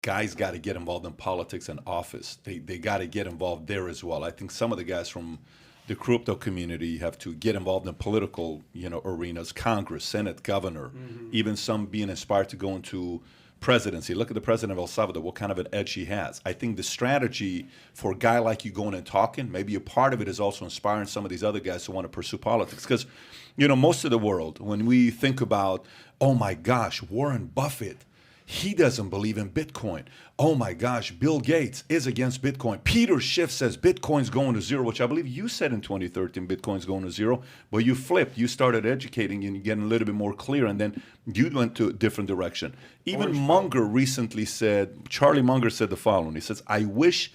guys got to get involved in politics and office. They got to get involved there as well. I think some of the guys from the crypto community have to get involved in political, arenas, Congress, Senate, governor, even some being inspired to go into presidency. Look at the president of El Salvador, what kind of an edge he has. I think the strategy for a guy like you going and talking, maybe a part of it is also inspiring some of these other guys who want to pursue politics. Because, most of the world, when we think about, oh my gosh, Warren Buffett, he doesn't believe in Bitcoin. Oh my gosh, Bill Gates is against Bitcoin. Peter Schiff says Bitcoin's going to zero, which I believe you said in 2013 Bitcoin's going to zero, but you flipped. You started educating and getting a little bit more clear, and then you went to a different direction. Even Munger recently said, Charlie Munger said the following. He says, I wish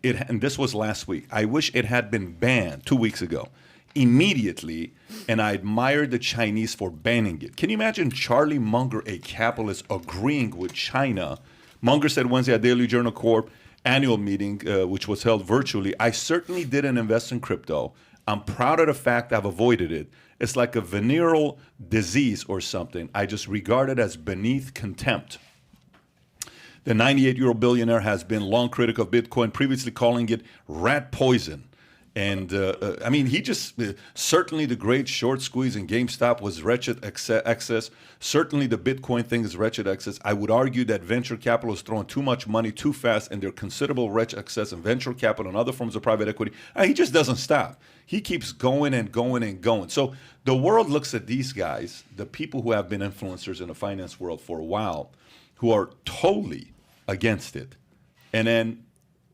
it, and this was last week, I wish it had been banned 2 weeks ago. Immediately, and I admired the Chinese for banning it. Can you imagine Charlie Munger, a capitalist, agreeing with China? Munger said Wednesday at Daily Journal Corp annual meeting, which was held virtually, I certainly didn't invest in crypto. I'm proud of the fact I've avoided it. It's like a venereal disease or something. I just regard it as beneath contempt. The 98-year-old billionaire has been long critical of Bitcoin, previously calling it rat poison. And he just certainly the great short squeeze in GameStop was wretched excess. Certainly the Bitcoin thing is wretched excess. I would argue that venture capital is throwing too much money too fast, and there are considerable wretched excess in venture capital and other forms of private equity. He just doesn't stop. He keeps going and going and going. So the world looks at these guys, the people who have been influencers in the finance world for a while, who are totally against it. And then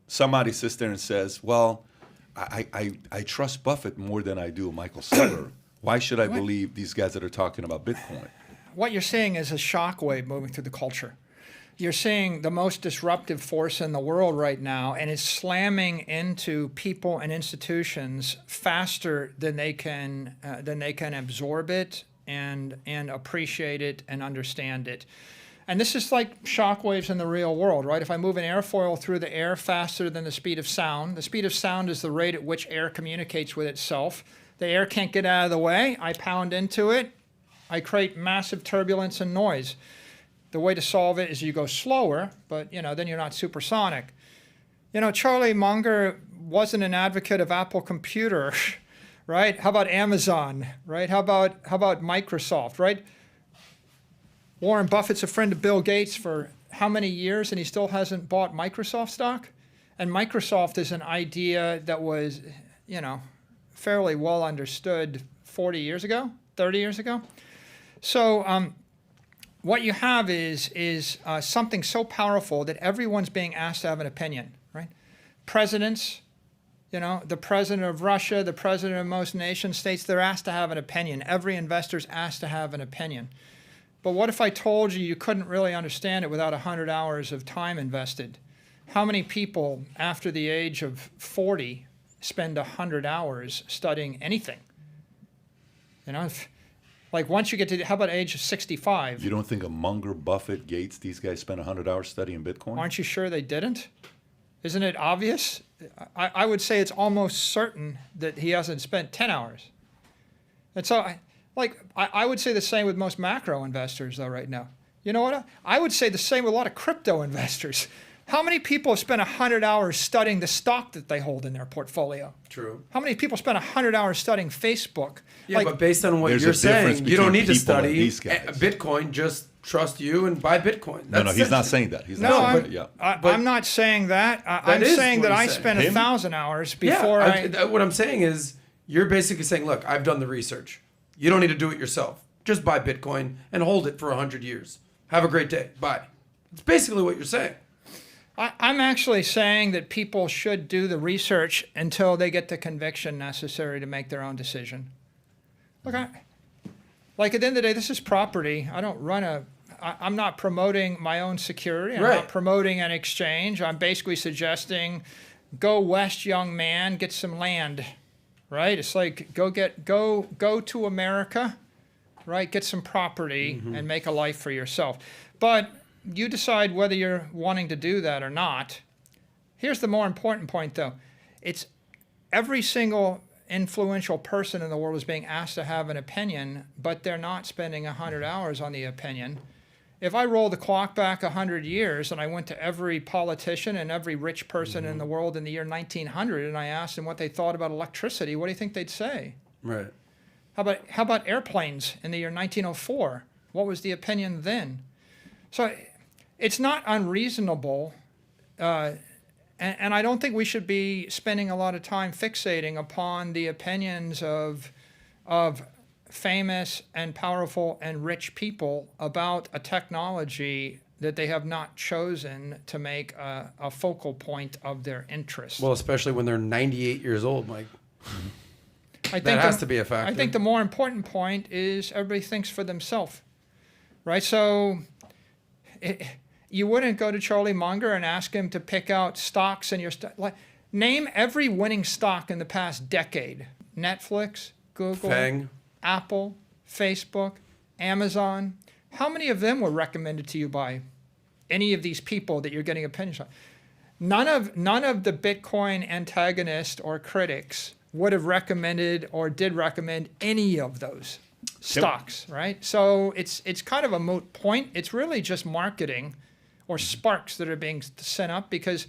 somebody sits there and says, well, I trust Buffett more than I do Michael Saylor. Why should I believe these guys that are talking about Bitcoin? What you're seeing is a shockwave moving through the culture. You're seeing the most disruptive force in the world right now, and it's slamming into people and institutions faster than they can absorb it and appreciate it and understand it. And this is like shockwaves in the real world, right? If I move an airfoil through the air faster than the speed of sound is the rate at which air communicates with itself. The air can't get out of the way. I pound into it. I create massive turbulence and noise. The way to solve it is you go slower, but then you're not supersonic. Charlie Munger wasn't an advocate of Apple Computer, right? How about Amazon, right? How about Microsoft, right? Warren Buffett's a friend of Bill Gates for how many years, and he still hasn't bought Microsoft stock? And Microsoft is an idea that was, fairly well understood 40 years ago, 30 years ago. So what you have is something so powerful that everyone's being asked to have an opinion, right? Presidents, the president of Russia, the president of most nation states, they're asked to have an opinion. Every investor's asked to have an opinion. But what if I told you couldn't really understand it without 100 hours of time invested? How many people after the age of 40 spend 100 hours studying anything? Once you get to, how about age of 65? You don't think of Munger, Buffett, Gates, these guys spent 100 hours studying Bitcoin? Aren't you sure they didn't? Isn't it obvious? I would say it's almost certain that he hasn't spent 10 hours. And so I would say the same with most macro investors, though, right now. You know what? I would say the same with a lot of crypto investors. How many people have spent 100 hours studying the stock that they hold in their portfolio? True. How many people spend 100 hours studying Facebook? Yeah, but based on what you're saying, you don't need to study Bitcoin. Just trust you and buy Bitcoin. No, he's not saying that. I'm not saying that. I'm saying that I spent 1,000 hours before what I'm saying is you're basically saying, look, I've done the research. You don't need to do it yourself. Just buy Bitcoin and hold it for 100 years. Have a great day. Bye. That's basically what you're saying. I'm actually saying that people should do the research until they get the conviction necessary to make their own decision. Look, at the end of the day, this is property. I'm not promoting my own security. I'm not promoting an exchange. I'm basically suggesting go west, young man, get some land. Right? It's like go to America, right? Get some property and make a life for yourself. But you decide whether you're wanting to do that or not. Here's the more important point, though. It's every single influential person in the world is being asked to have an opinion, but they're not spending 100 hours on the opinion. if I roll the clock back 100 years and I went to every politician and every rich person in the world in the year 1900 and I asked them what they thought about electricity, what do you think they'd say? Right. How about airplanes in the year 1904? What was the opinion then? So it's not unreasonable, and I don't think we should be spending a lot of time fixating upon the opinions of famous and powerful and rich people about a technology that they have not chosen to make a focal point of their interest. Well, especially when they're 98 years old, Mike. I think That has to be a factor. I think the more important point is everybody thinks for themselves, right? So you wouldn't go to Charlie Munger and ask him to pick out stocks in your name every winning stock in the past decade. Netflix, Google, Fang. Apple, Facebook, Amazon. How many of them were recommended to you by any of these people that you're getting opinions on? None of the Bitcoin antagonists or critics would have recommended or did recommend any of those stocks, right? So it's kind of a moot point. It's really just marketing or sparks that are being sent up, because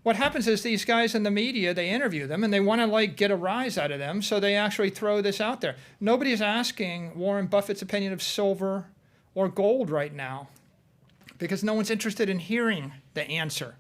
what happens is these guys in the media, they interview them and they want to get a rise out of them, so they actually throw this out there. Nobody's asking Warren Buffett's opinion of silver or gold right now because no one's interested in hearing the answer.